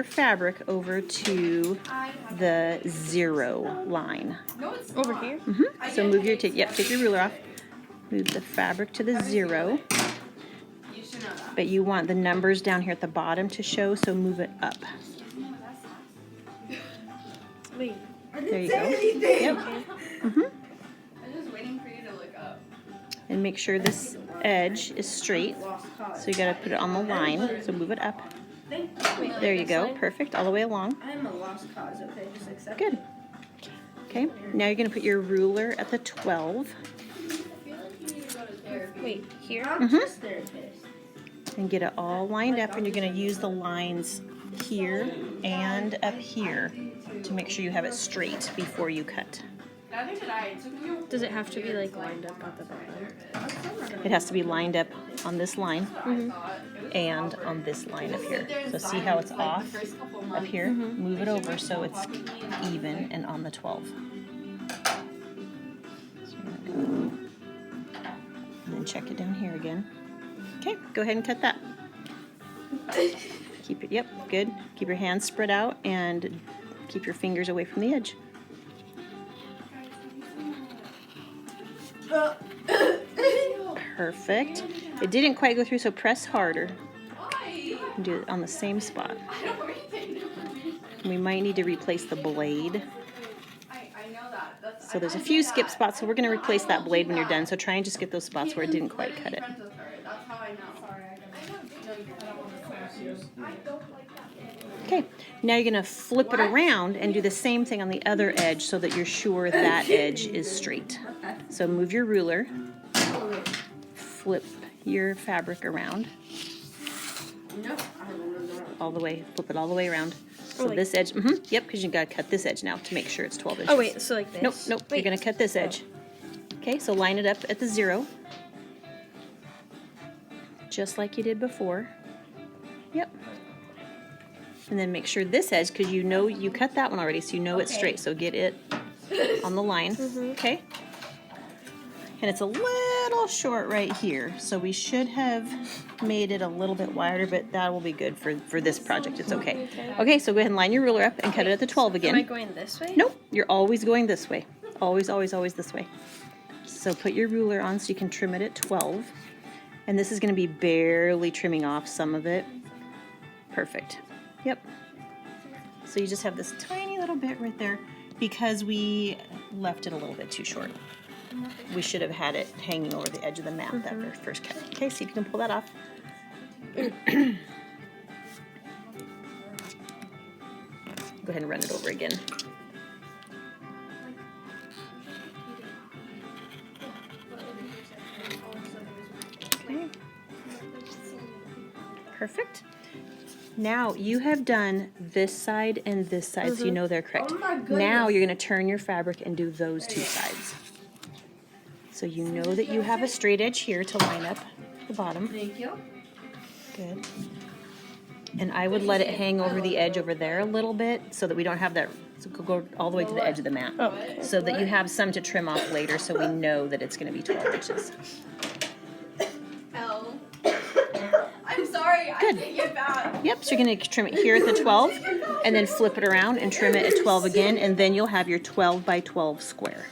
your fabric over to the 0 line. Over here? So move your, take your ruler off. Move the fabric to the 0. But you want the numbers down here at the bottom to show, so move it up. Wait. There you go. Yep. I'm just waiting for you to look up. And make sure this edge is straight. So you gotta put it on the line. So move it up. There you go. Perfect. All the way along. I'm a lost cause, okay? Just accept Good. Okay. Now you're gonna put your ruler at the 12. Wait, here? Mm-hmm. I'm just therapist. And get it all lined up, and you're going to use the lines here and up here to make sure you have it straight before you cut. Does it have to be like lined up at the bottom? It has to be lined up on this line and on this line up here. So see how it's off up here? Move it over so it's even and on the 12. So we're gonna go, and then check it down here again. Okay, go ahead and cut that. Keep it, yep, good. Keep your hands spread out and keep your fingers away from the edge. Perfect. It didn't quite go through, so press harder. And do it on the same spot. We might need to replace the blade. So there's a few skip spots, so we're going to replace that blade when you're done. So try and just get those spots where it didn't quite cut it. Okay, now you're going to flip it around and do the same thing on the other edge so that you're sure that edge is straight. So move your ruler, flip your fabric around, all the way, flip it all the way around. So like this edge, yep, because you got to cut this edge now to make sure it's 12 inches. Oh wait, so like this? Nope, nope, Wait. you're going to cut this edge. Okay, so line it up at the 0. Just like you did before. Yep. And then make sure this edge, because you know you cut that one already, so you know it's straight. So get it on the line, okay? And it's a little short right here, so we should have made it a little bit wider, but that will be good for this project. It's okay. Okay, so go ahead and line your ruler up and cut it at the 12 again. Am I going this way? Nope, you're always going this way. Always, always, always this way. So put your ruler on so you can trim it at 12. And this is going to be barely trimming off some of it. Perfect. Yep. So you just have this tiny little bit right there because we left it a little bit too short. We should have had it hanging over the edge of the mat that we first cut. Okay, see if you can pull that off. Go ahead and run it over again. Okay. Perfect. Now you have done this side and this side, so you know they're correct. Now you're going to turn your fabric and do those two sides. So you know that you have a straight edge here to line up the bottom. Thank you. Good. And I would let it hang over the edge over there a little bit so that we don't have that, so go all the way to the edge of the mat. So that you have some to trim off later so we know that it's going to be 12 inches. L. I'm sorry, Good. I take it back. Yep, so you're going to trim it here at the 12 and then flip it around and trim it at 12 again, and then you'll have your 12 by 12 square.